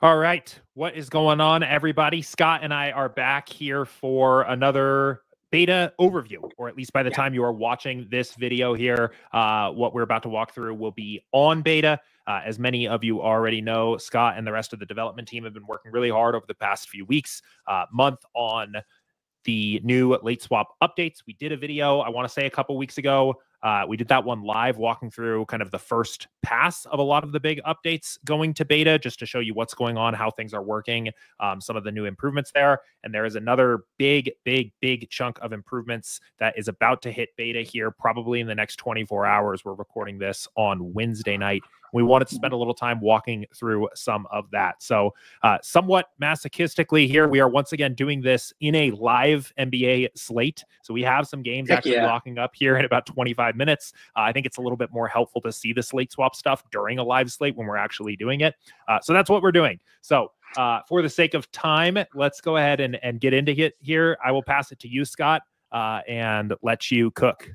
All right. What is going on, everybody? Scott and I are back here for another beta overview, or at least by the time you are watching this video here, what we're about to walk through will be on beta. As many of you already know, Scott and the rest of the development team have been working really hard over the past few weeks, month on the new late swap updates. We did a video, I want to say a couple weeks ago. We did that one live, walking through kind of the first pass of a lot of the big updates going to beta, just to show you what's going on, how things are working, some of the new improvements there. And there is another big chunk of improvements that is about to hit beta here, probably in the next 24 hours. We're recording this on Wednesday night. We wanted to spend a little time walking through some of that. So somewhat masochistically here, we are once again doing this in a live NBA slate. So we have some games locking up here in about 25 minutes. I think it's a little bit more helpful to see the slate swap stuff during a live slate when we're actually doing it. So that's what we're doing. So for the sake of time, let's go ahead and get into it here. I will pass it to you, Scott, and let you cook.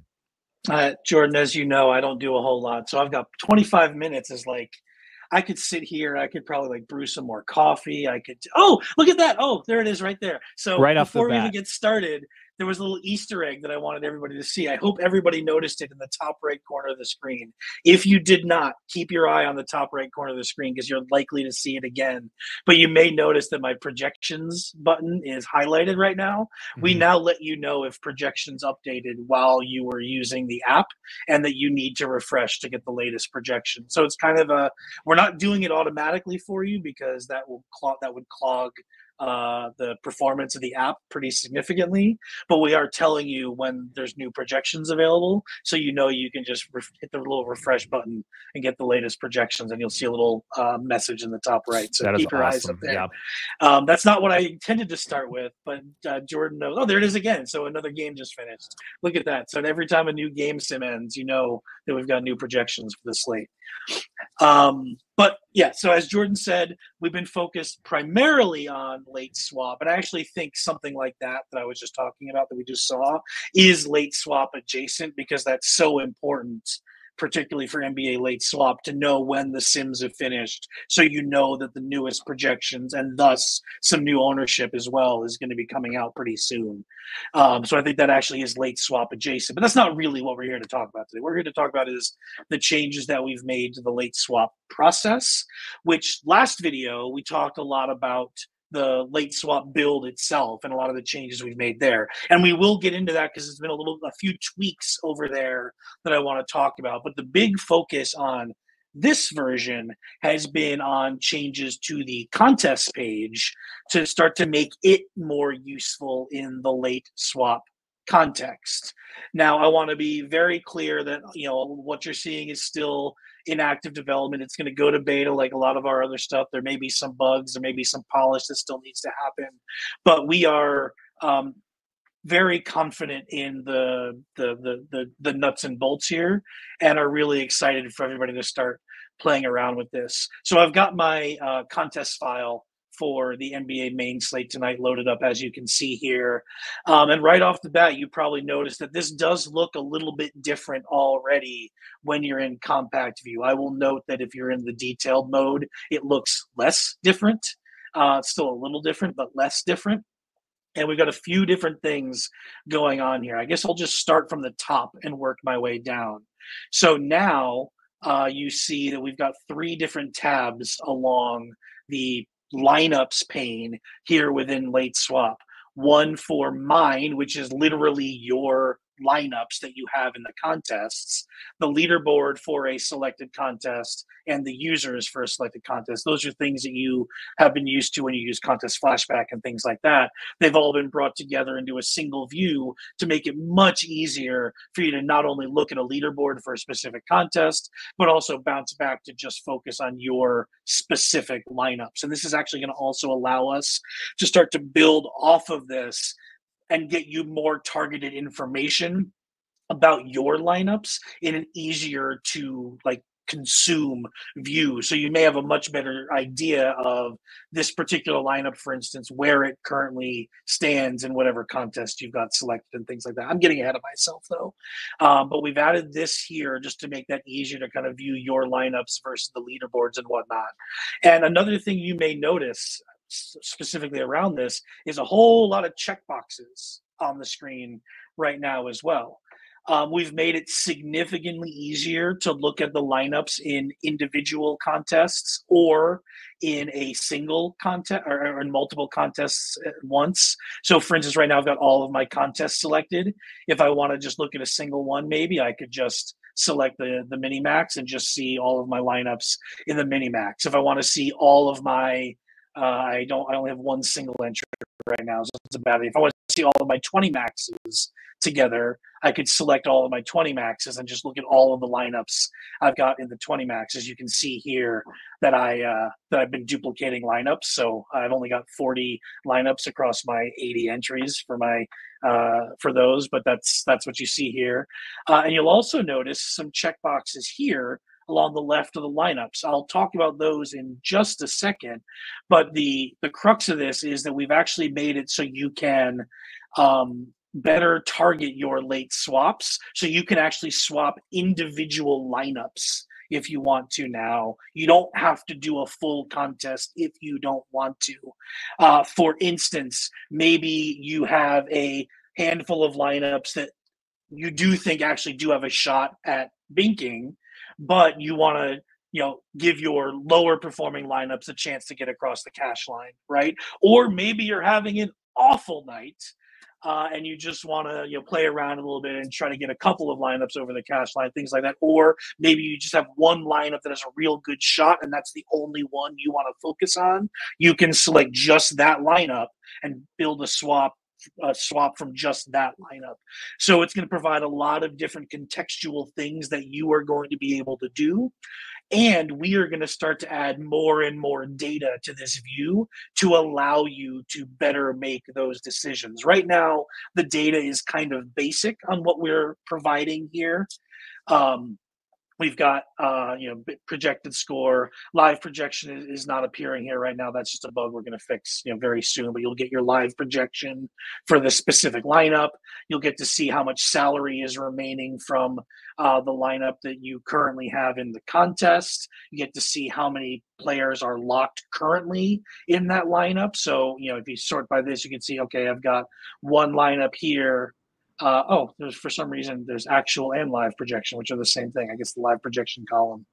Jordan, as you know, I don't do a whole lot. So I've got 25 minutes is like, I could sit here. I could probably like brew some more coffee. I could, oh, look at that. Oh, there it is right there. So right before we even get started, there was a little Easter egg that I wanted everybody to see. I hope everybody noticed it in the top right corner of the screen. If you did not, keep your eye on the top right corner of the screen because you're likely to see it again. But you may notice that my projections button is highlighted right now. Mm-hmm. We now let you know if projections updated while you were using the app and that you need to refresh to get the latest projection. So it's kind of a, we're not doing it automatically for you because that would clog the performance of the app pretty significantly, but we are telling you when there's new projections available, so you know you can just hit the little refresh button and get the latest projections, and you'll see a little message in the top right. So keep your eyes up there. Yeah. That's not what I intended to start with, but Jordan knows. Oh, there it is again. So another game just finished. Look at that. So every time a new game sim ends, you know that we've got new projections for the slate. But yeah, so as Jordan said, we've been focused primarily on late swap. And I actually think something like that I was just talking about that we just saw is late swap adjacent, because that's so important, particularly for NBA late swap, to know when the sims have finished, so you know that the newest projections and thus some new ownership as well is going to be coming out pretty soon. So I think that actually is late swap adjacent, but that's not really what we're here to talk about today. What we're here to talk about is the changes that we've made to the late swap process, which last video we talked a lot about the late swap build itself and a lot of the changes we've made there. And we will get into that because there's been a few tweaks over there that I want to talk about. But the big focus on this version has been on changes to the contest page to start to make it more useful in the late swap context. Now, I want to be very clear that, you know, what you're seeing is still in active development. It's going to go to beta like a lot of our other stuff. There may be some bugs, there may be some polish that still needs to happen, but we are very confident in the nuts and bolts here, and are really excited for everybody to start playing around with this. So I've got my contest file for the NBA main slate tonight loaded up, as you can see here. And right off the bat, you probably noticed that this does look a little bit different already when you're in compact view. I will note that if you're in the detailed mode, it looks less different. It's still a little different, but less different. And we've got a few different things going on here. I guess I'll just start from the top and work my way down. So now you see that we've got 3 different tabs along the lineups pane here within late swap. One for mine, which is literally your lineups that you have in the contests, the leaderboard for a selected contest, and the users for a selected contest. Those are things that you have been used to when you use contest flashback and things like that. They've all been brought together into a single view to make it much easier for you to not only look at a leaderboard for a specific contest, but also bounce back to just focus on your specific lineups. And this is actually going to also allow us to start to build off of this and get you more targeted information about your lineups in an easier to consume view. So you may have a much better idea of this particular lineup, for instance, where it currently stands in whatever contest you've got selected and things like that. I'm getting ahead of myself though. But we've added this here just to make that easier to kind of view your lineups versus the leaderboards and whatnot. And another thing you may notice specifically around this is a whole lot of checkboxes on the screen right now as well. We've made it significantly easier to look at the lineups in individual contests or in a single contest or in multiple contests at once. So for instance, right now I've got all of my contests selected. If I want to just look at a single one, maybe I could just select the mini max and just see all of my lineups in the mini max. If I want to see all of my I only have one single entry right now, so it's a bad idea. If I want to see all of my 20 maxes together, I could select all of my 20 maxes and just look at all of the lineups I've got in the 20 maxes. You can see here that I've been duplicating lineups, so I've only got 40 lineups across my 80 entries for my for those, but that's what you see here. And you'll also notice some checkboxes here along the left of the lineups. I'll talk about those in just a second, but the crux of this is that we've actually made it so you can better target your late swaps. So you can actually swap individual lineups if you want to now. You don't have to do a full contest if you don't want to. For instance, maybe you have a handful of lineups that you do think actually do have a shot at binking, but you want to give your lower performing lineups a chance to get across the cash line, right? Or maybe you're having an awful night and you just want to play around a little bit and try to get a couple of lineups over the cash line, things like that. Or maybe you just have one lineup that has a real good shot and that's the only one you want to focus on. You can select just that lineup and build a swap from just that lineup. So it's going to provide a lot of different contextual things that you are going to be able to do. And we are going to start to add more and more data to this view to allow you to better make those decisions. Right now, the data is kind of basic on what we're providing here. We've got projected score. Live projection is not appearing here right now. That's just a bug we're going to fix very soon. But you'll get your live projection for the specific lineup. You'll get to see how much salary is remaining from the lineup that you currently have in the contest. You get to see how many players are locked currently in that lineup. So if you sort by this, you can see, okay, I've got one lineup here. There's for some reason there's actual and live projection, which are the same thing. I guess the live projection column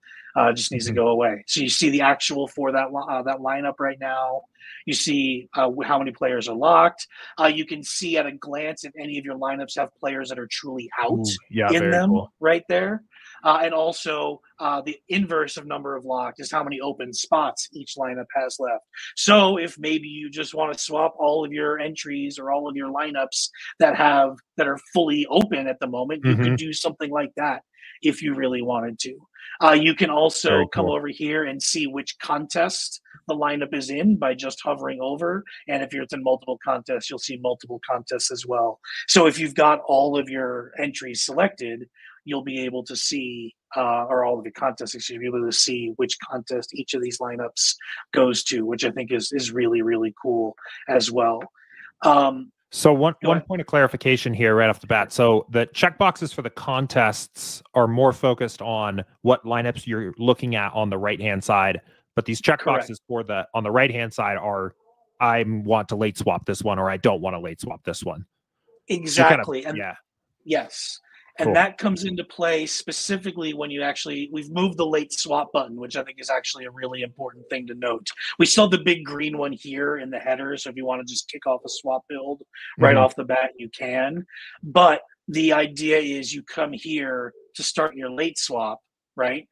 just needs to go away. So you see the actual for that lineup right now. You see how many players are locked. You can see at a glance if any of your lineups have players that are truly out in them cool. Right there. And also the inverse of number of locked is how many open spots each lineup has left. So if maybe you just want to swap all of your entries or all of your lineups that are fully open at the moment, you could do something like that if you really wanted to. You can also come over here and see which contest the lineup is in by just hovering over. And if it's in multiple contests, you'll see multiple contests as well. So if you've got all of your entries selected, you'll be able to see, or all of the contests, you'll be able to see which contest each of these lineups goes to, which I think is really, really cool as well. So one point of clarification here right off the bat. So the checkboxes for the contests are more focused on what lineups you're looking at on the right-hand side, but these checkboxes on the right-hand side are, I want to late swap this one, or I don't want to late swap this one. Exactly. So yes. Cool. And that comes into play specifically when we've moved the late swap button, which I think is actually a really important thing to note. We still have the big green one here in the header. So if you want to just kick off a swap build right off the bat, you can. But the idea is you come here to start your late swap, right?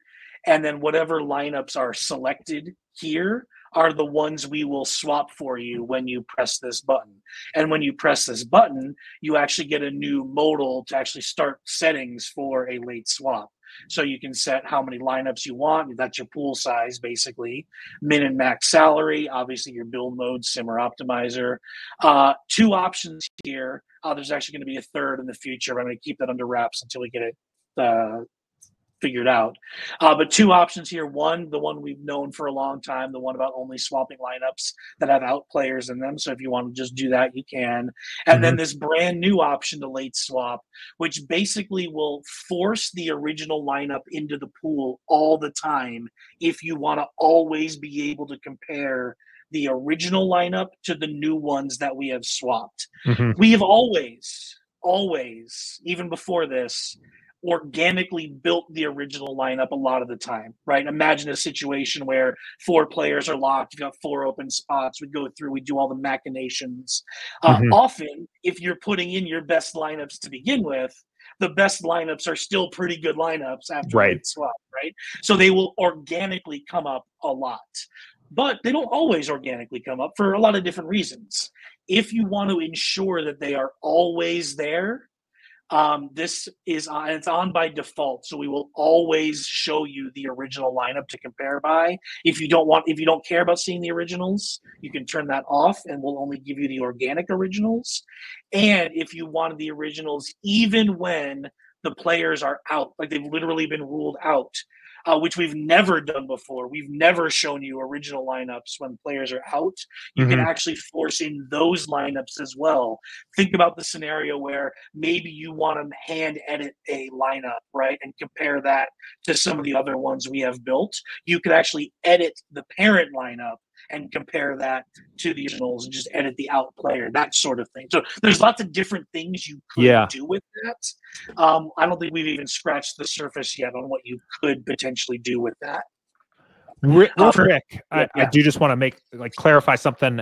And then whatever lineups are selected here are the ones we will swap for you when you press this button. And when you press this button, you actually get a new modal to actually start settings for a late swap. So you can set how many lineups you want. That's your pool size, basically. Min and max salary, obviously your build mode, simmer optimizer. Two options here. There's actually going to be a third in the future. I'm going to keep that under wraps until we get it figured out. But two options here. One, the one we've known for a long time, the one about only swapping lineups that have out players in them. So if you want to just do that, you can. And then this brand new option to late swap, which basically will force the original lineup into the pool all the time if you want to always be able to compare the original lineup to the new ones that we have swapped. We have always, even before this, organically built the original lineup a lot of the time, right? Imagine a situation where 4 players are locked, you've got 4 open spots, we go through, we do all the machinations. Often, if you're putting in your best lineups to begin with, the best lineups are still pretty good lineups after late swap, right? So they will organically come up a lot. But they don't always organically come up for a lot of different reasons. If you want to ensure that they are always there, this is it's on by default, so we will always show you the original lineup to compare by. If you don't care about seeing the originals, you can turn that off, and we'll only give you the organic originals. And if you wanted the originals, even when the players are out, like they've literally been ruled out, which we've never done before. We've never shown you original lineups when players are out. You can actually force in those lineups as well. Think about the scenario where maybe you want to hand edit a lineup, right, and compare that to some of the other ones we have built. You could actually edit the parent lineup and compare that to the originals and just edit the out player, that sort of thing. So there's lots of different things you could do with that. I don't think we've even scratched the surface yet on what you could potentially do with that. Real quick, I do just want to clarify something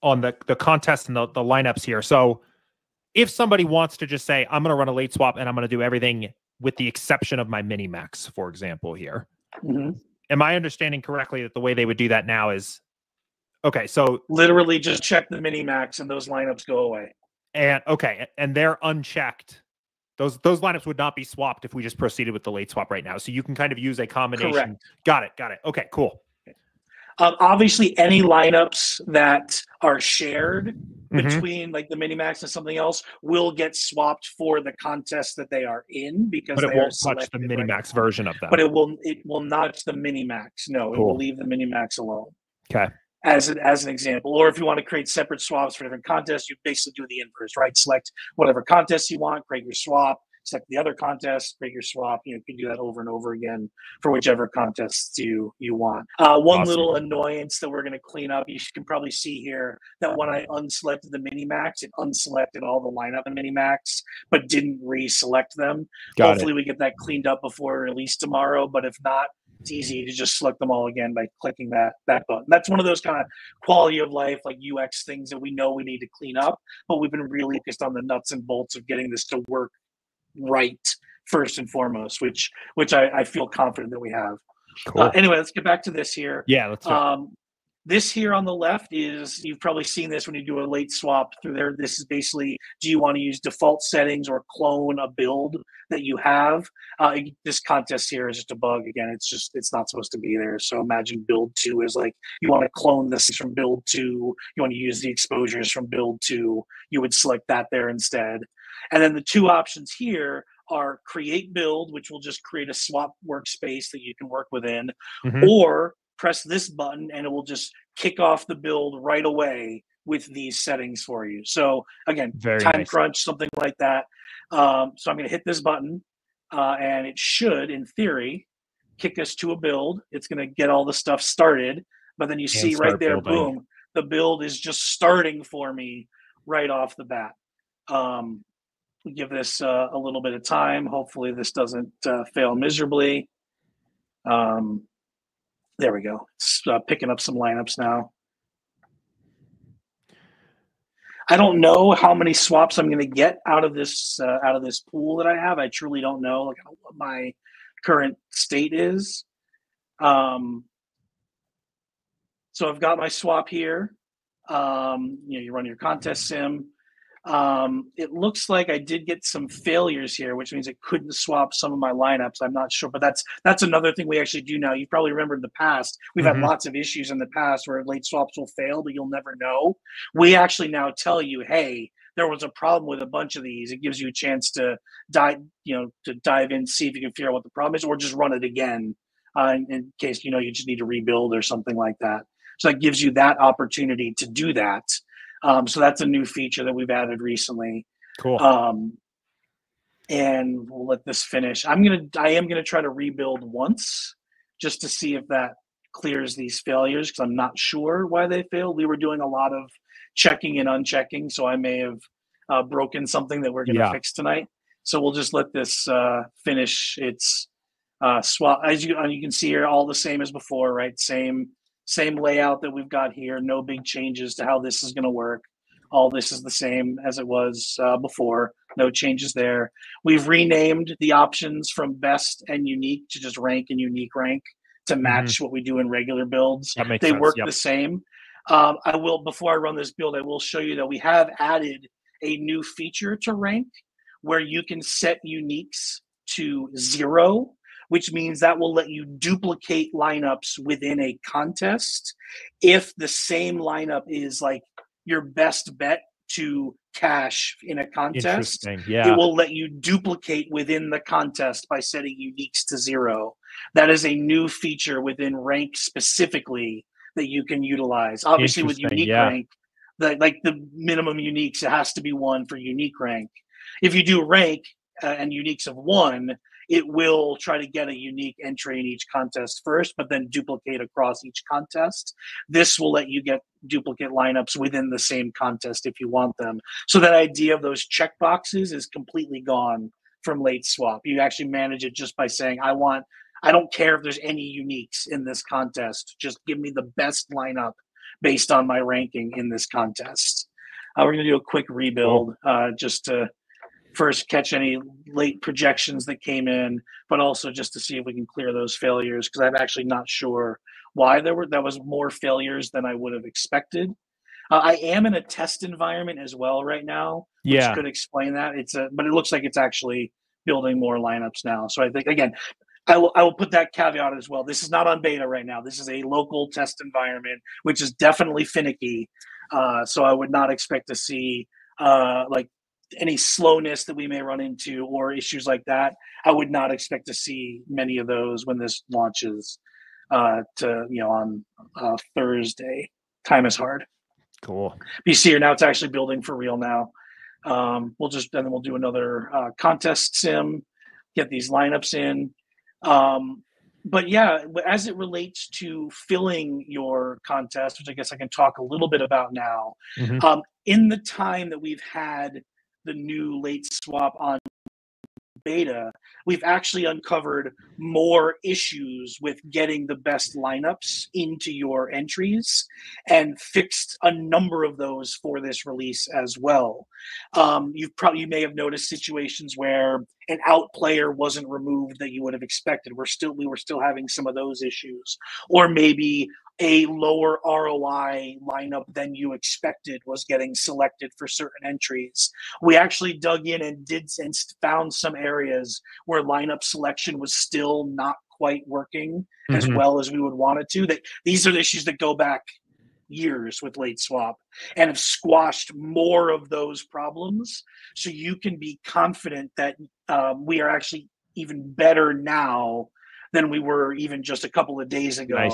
on the contest and the lineups here. So if somebody wants to just say, I'm going to run a late swap and I'm going to do everything with the exception of my mini max, for example, here. Am I understanding correctly that the way they would do that now is, okay, so literally just check the mini max and those lineups go away. And and they're unchecked. Those lineups would not be swapped if we just proceeded with the late swap right now. So you can kind of use a combination. Correct. Got it. Okay, cool. Obviously, any lineups that are shared between like the mini max and something else will get swapped for the contest that they are in, because it won't touch the mini max version of them. But it will not touch the mini max. No, it will leave the mini max alone. Okay. As an example, or if you want to create separate swaps for different contests, you basically do the inverse, right? Select whatever contest you want, create your swap. Select the other contest, create your swap. You can do that over and over again for whichever contests you want. One little annoyance that we're going to clean up, you can probably see here that when I unselected the mini max, it unselected all the lineup in mini max, but didn't reselect them. Hopefully we get that cleaned up before release tomorrow. But if not, it's easy to just select them all again by clicking that button. That's one of those kind of quality of life, like UX things that we know we need to clean up, but we've been really focused on the nuts and bolts of getting this to work right first and foremost, which I feel confident that we have. Cool. Anyway, let's get back to this here. Yeah, let's go. This here on the left is, you've probably seen this when you do a late swap through there. This is basically, do you want to use default settings or clone a build that you have? This contest here is just a bug. Again, it's not supposed to be there. So imagine build 2 is like, you want to clone this from build 2. You want to use the exposures from build 2. You would select that there instead. And then the two options here are create build, which will just create a swap workspace that you can work within, or press this button and it will just kick off the build right away with these settings for you. So again, time crunch, something like that. So I'm going to hit this button and it should, in theory, kick us to a build. It's going to get all the stuff started, but then you see right there, boom, the build is just starting for me right off the bat. Give this a little bit of time. Hopefully this doesn't fail miserably. There we go. It's picking up some lineups now. I don't know how many swaps I'm going to get out of this pool that I have. I truly don't know. Like, I don't know what my current state is. So I've got my swap here. You run your contest sim. It looks like I did get some failures here, which means it couldn't swap some of my lineups. I'm not sure, but that's another thing we actually do now. You probably remember in the past, we've had lots of issues in the past where late swaps will fail, but you'll never know. We actually now tell you, hey, there was a problem with a bunch of these, it gives you a chance to dive in, see if you can figure out what the problem is, or just run it again in case you just need to rebuild or something like that. So that gives you that opportunity to do that. So that's a new feature that we've added recently. Cool. And we'll let this finish. I am gonna try to rebuild once just to see if that clears these failures, because I'm not sure why they failed. We were doing a lot of checking and unchecking, so I may have broken something that we're gonna fix tonight. So we'll just let this finish its swap. As you can see here, all the same as before, right? Same layout that we've got here. No big changes to how this is gonna work. All this is the same as it was before. No changes there. We've renamed the options from best and unique to just rank and unique rank to match what we do in regular builds. That makes they sense. work the same. Before I run this build, I will show you that we have added a new feature to rank where you can set uniques to 0, which means that will let you duplicate lineups within a contest if the same lineup is like your best bet to cash in a contest. Yeah. It will let you duplicate within the contest by setting uniques to 0. That is a new feature within rank specifically that you can utilize. Obviously with unique rank, the minimum uniques, it has to be 1 for unique rank. If you do rank and uniques of 1, it will try to get a unique entry in each contest first, but then duplicate across each contest. This will let you get duplicate lineups within the same contest if you want them. So that idea of those check boxes is completely gone from late swap. You actually manage it just by saying, I don't care if there's any uniques in this contest. Just give me the best lineup based on my ranking in this contest. We're going to do a quick rebuild just to first catch any late projections that came in, but also just to see if we can clear those failures, because I'm actually not sure why that was more failures than I would have expected. I am in a test environment as well right now, which could explain that. But it looks like it's actually building more lineups now. So I think, again, I will put that caveat as well. This is not on beta right now. This is a local test environment, which is definitely finicky. So I would not expect to see like any slowness that we may run into or issues like that. I would not expect to see many of those when this launches on Thursday. Time is hard. Cool. But you see here now it's actually building for real now. We'll do another contest sim, get these lineups in. But yeah, as it relates to filling your contest, which I guess I can talk a little bit about now, in the time that we've had the new late swap on beta, we've actually uncovered more issues with getting the best lineups into your entries and fixed a number of those for this release as well. You may have noticed situations where an out player wasn't removed that you would have expected. We were still having some of those issues, or maybe a lower ROI lineup than you expected was getting selected for certain entries. We actually dug in and found some areas where lineup selection was still not quite working as well as we would want it to. These are the issues that go back years with late swap and have squashed more of those problems. So you can be confident that we are actually even better now than we were even just a couple of days ago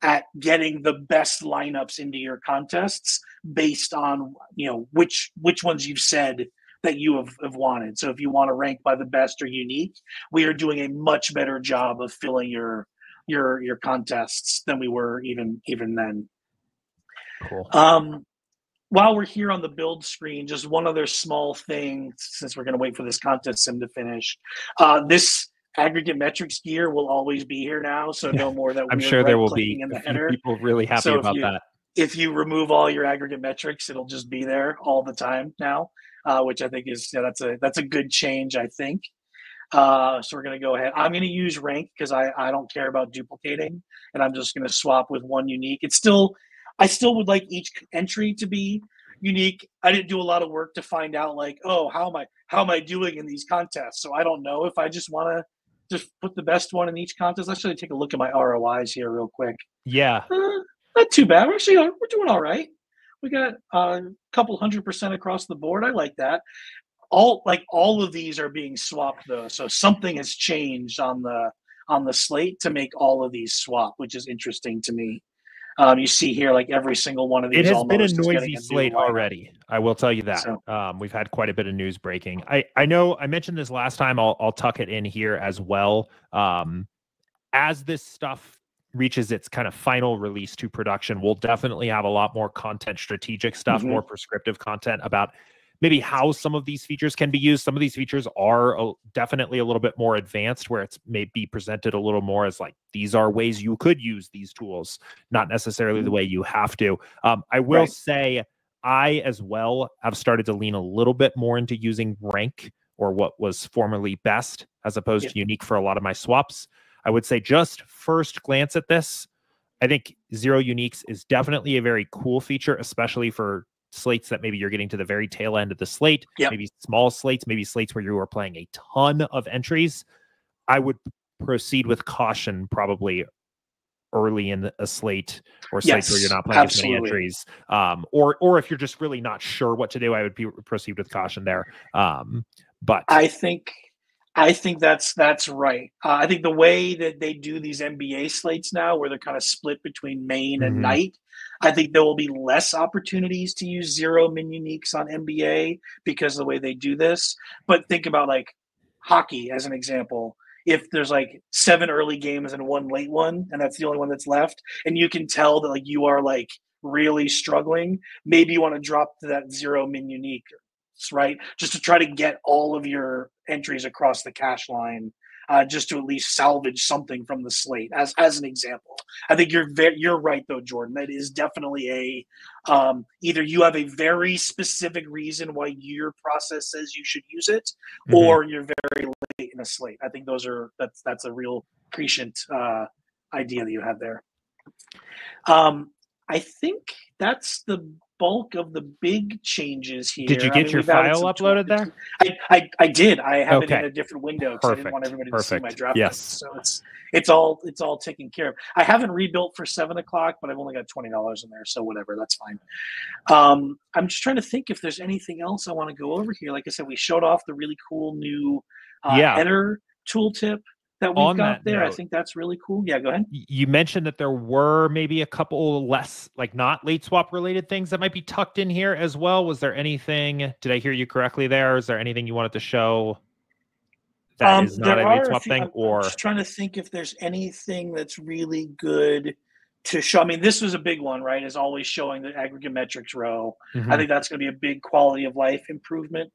at getting the best lineups into your contests based on which ones you've said that you have wanted. So if you want to rank by the best or unique, we are doing a much better job of filling your contests than we were even then. Cool. While we're here on the build screen, just one other small thing, since we're going to wait for this contest sim to finish. This aggregate metrics gear will always be here now, so no more that I'm weird sure there will clicking be in the header. People really happy about that. If you remove all your aggregate metrics, it'll just be there all the time now, which I think is that's a good change, I think. So we're going to go ahead. I'm going to use rank because I don't care about duplicating, and I'm just going to swap with one unique. I still would like each entry to be unique. I didn't do a lot of work to find out how am I doing in these contests. So I don't know if I just want to just put the best one in each contest. Let's actually take a look at my ROIs here real quick. Yeah. Not too bad. We're doing all right. We got a couple 100% across the board. I like that. All of these are being swapped though, so something has changed on the slate to make all of these swap, which is interesting to me. You see here, like every single one of these. It has been a almost is getting noisy a new slate lineup. already. I will tell you that. So, We've had quite a bit of news breaking. I know I mentioned this last time. I'll tuck it in here as well. As this stuff reaches its kind of final release to production, we'll definitely have a lot more content, strategic stuff, more prescriptive content about maybe how some of these features can be used. Some of these features are definitely a little bit more advanced, where it's maybe presented a little more as like, these are ways you could use these tools, not necessarily the way you have to. I will say I as well have started to lean a little bit more into using rank, or what was formerly best, as opposed to unique for a lot of my swaps. I would say, just first glance at this, I think zero uniques is definitely a very cool feature, especially for slates that maybe you're getting to the very tail end of the slate, maybe small slates, maybe slates where you are playing a ton of entries. I would proceed with caution probably early in a slate, or slates where you're not playing as many entries. Or if you're just really not sure what to do, I would proceed with caution there. But I think that's right. I think the way that they do these NBA slates now, where they're kind of split between main and night, I think there will be less opportunities to use zero min uniques on NBA because of the way they do this. But think about like hockey as an example. If there's like 7 early games and 1 late one, and that's the only one that's left, and you can tell that like you are like really struggling, maybe you want to drop to that zero min unique, right? Just to try to get all of your entries across the cash line, just to at least salvage something from the slate, as an example. I think you're right though, Jordan. That is definitely a either you have a very specific reason why your process says you should use it, or you're very late in a slate. I think that's a real prescient idea that you had there. I think that's the bulk of the big changes here. Did you get your file uploaded there? I did. I have it in a different window because I didn't want everybody to see my draft. Yes. So it's all taken care of. I haven't rebuilt for 7 o'clock, but I've only got $20 in there, so whatever, that's fine. I'm just trying to think if there's anything else I want to go over here. Like I said, we showed off the really cool new header tooltip that we've got there. I think that's really cool. Yeah, go ahead. You mentioned that there were maybe a couple less, like not late swap related things that might be tucked in here as well. Was there anything, did I hear you correctly there? Is there anything you wanted to show that is not a late swap thing? I'm just trying to think if there's anything that's really good to show. I mean, this was a big one, right? Is always showing the aggregate metrics row. I think that's going to be a big quality of life improvement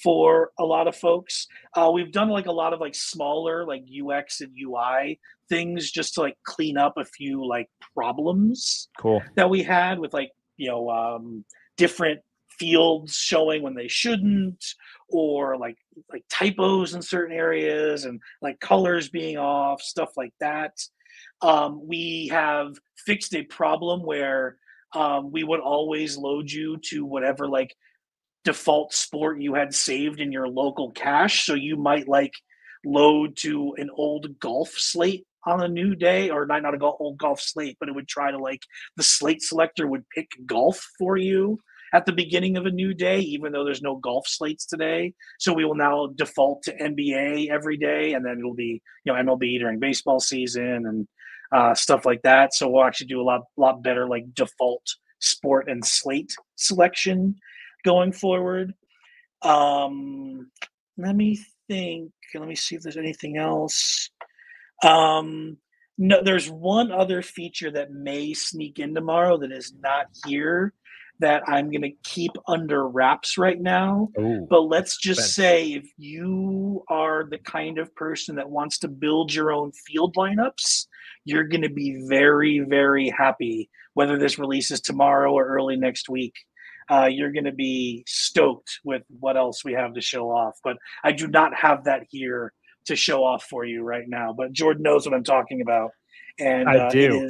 for a lot of folks. We've done like a lot of like smaller like UX and UI things just to like clean up a few like problems that we had with like, different fields showing when they shouldn't, or like typos in certain areas, and like colors being off, stuff like that. We have fixed a problem where we would always load you to whatever like default sport you had saved in your local cache. So you might like load to an old golf slate on a new day, or not an old golf slate, but it would try to like, the slate selector would pick golf for you at the beginning of a new day, even though there's no golf slates today. So we will now default to NBA every day, and then it'll be, MLB during baseball season and stuff like that. So we'll actually do a lot better like default sport and slate selection going forward. Let me think. Let me see if there's anything else. No, there's one other feature that may sneak in tomorrow that is not here, that I'm going to keep under wraps right now. But let's just say, if you are the kind of person that wants to build your own field lineups, you're going to be very, very happy whether this releases tomorrow or early next week. You're going to be stoked with what else we have to show off. But I do not have that here to show off for you right now. But Jordan knows what I'm talking about. And I do.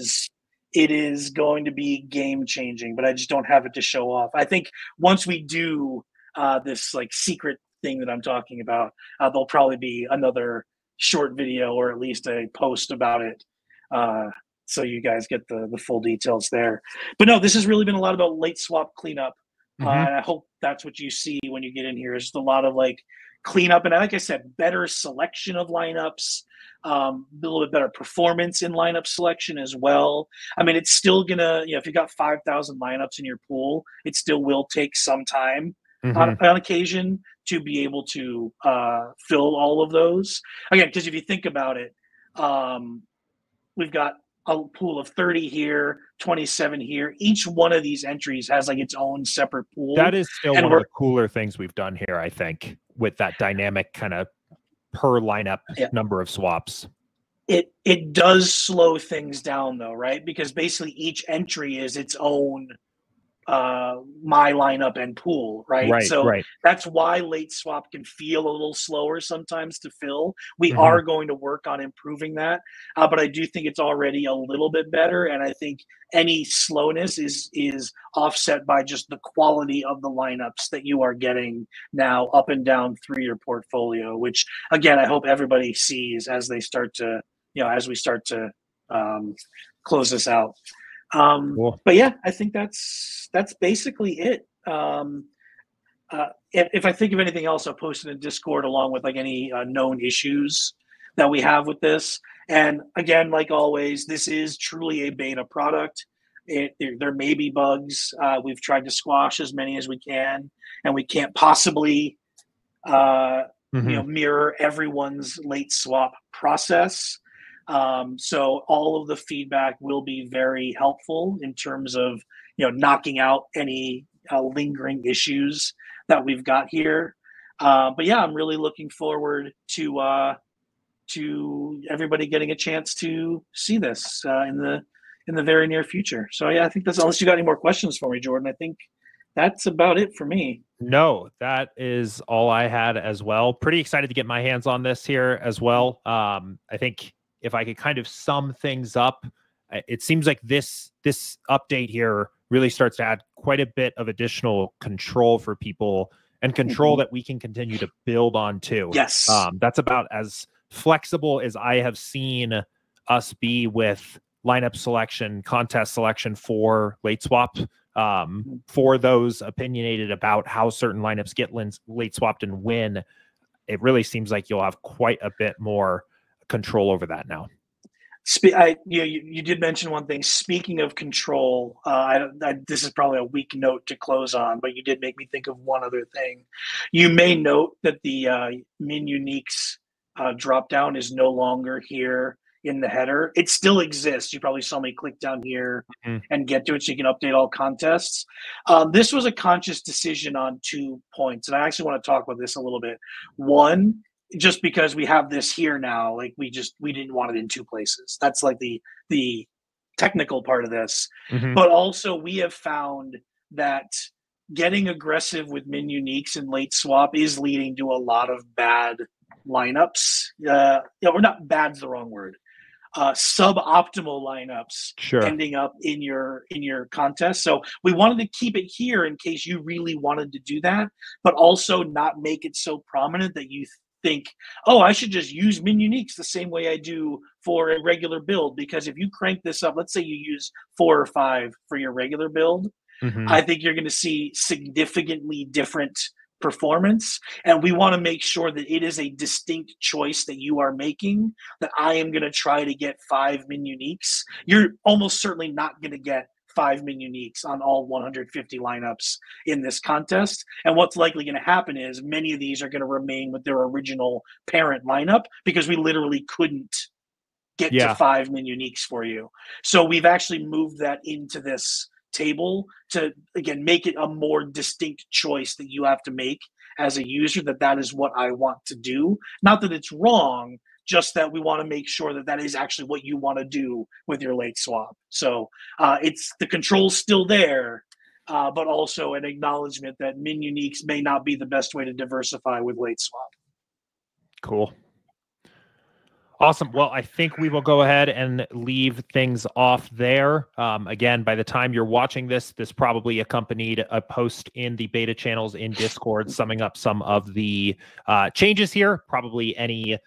It is going to be game changing, but I just don't have it to show off. I think once we do this like secret thing that I'm talking about, there'll probably be another short video, or at least a post about it so you guys get the full details there. But no, this has really been a lot about late swap cleanup. And I hope that's what you see when you get in here. Is just a lot of like cleanup, and like I said, better selection of lineups, a little bit better performance in lineup selection as well. I mean, it's still gonna, if you got 5,000 lineups in your pool, it still will take some time on occasion to be able to fill all of those. Again, because if you think about it, we've got a pool of 30 here, 27 here. Each one of these entries has like its own separate pool. That is still one of the cooler things we've done here, I think, with that dynamic kind of per lineup number of swaps. It does slow things down though, right? Because basically each entry is its own my lineup and pool, right? So that's why late swap can feel a little slower sometimes to fill. We are going to work on improving that, but I do think it's already a little bit better, and I think any slowness is offset by just the quality of the lineups that you are getting now up and down through your portfolio, which again I hope everybody sees as they start to, as we start to close this out. Cool. But yeah, I think that's basically it. If I think of anything else, I'll post it in Discord along with like any known issues that we have with this. And again, like always, this is truly a beta product. There may be bugs. We've tried to squash as many as we can, and we can't possibly mirror everyone's late swap process. So all of the feedback will be very helpful in terms of, knocking out any lingering issues that we've got here. But yeah, I'm really looking forward to everybody getting a chance to see this in the very near future. So yeah, I think that's, unless you got any more questions for me, Jordan, I think that's about it for me. No, that is all I had as well. Pretty excited to get my hands on this here as well. I think if I could kind of sum things up, it seems like this update here really starts to add quite a bit of additional control for people, and control that we can continue to build on too. Yes. That's about as flexible as I have seen us be with lineup selection, contest selection for late swap. For those opinionated about how certain lineups get late swapped and when, it really seems like you'll have quite a bit more control over that now. You did mention one thing. Speaking of control, this is probably a weak note to close on, but you did make me think of one other thing. You may note that the min uniques drop down is no longer here in the header. It still exists. You probably saw me click down here and get to it, so you can update all contests. This was a conscious decision on 2 points, and I actually want to talk about this a little bit. One, just because we have this here now, like we didn't want it in 2 places. That's like the technical part of this. But also we have found that getting aggressive with min uniques and late swap is leading to a lot of bad lineups. Or not, bad's the wrong word. Suboptimal lineups ending up in your contest. So we wanted to keep it here in case you really wanted to do that, but also not make it so prominent that you think, oh, I should just use min uniques the same way I do for a regular build. Because if you crank this up, let's say you use 4 or 5 for your regular build, I think you're going to see significantly different performance. And we want to make sure that it is a distinct choice that you are making, that I am going to try to get 5 min uniques. You're almost certainly not going to get 5 min uniques on all 150 lineups in this contest. And what's likely going to happen is many of these are going to remain with their original parent lineup, because we literally couldn't get to 5 min uniques for you. So we've actually moved that into this table to, again, make it a more distinct choice that you have to make as a user, that is what I want to do. Not that it's wrong, just that we want to make sure that is actually what you want to do with your late swap. So it's, the control's still there, but also an acknowledgement that min uniques may not be the best way to diversify with late swap. Cool. Awesome. Well, I think we will go ahead and leave things off there. Again, by the time you're watching this probably accompanied a post in the beta channels in Discord summing up some of the changes here, probably any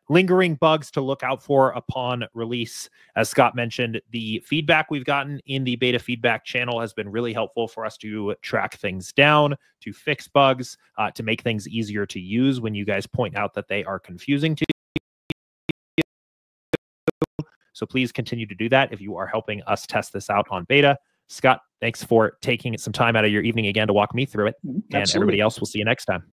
lingering bugs to look out for upon release. As Scott mentioned, the feedback we've gotten in the beta feedback channel has been really helpful for us to track things down, to fix bugs, to make things easier to use when you guys point out that they are confusing to you. So please continue to do that if you are helping us test this out on beta. Scott, thanks for taking some time out of your evening again to walk me through it. Absolutely. And everybody else, we'll see you next time.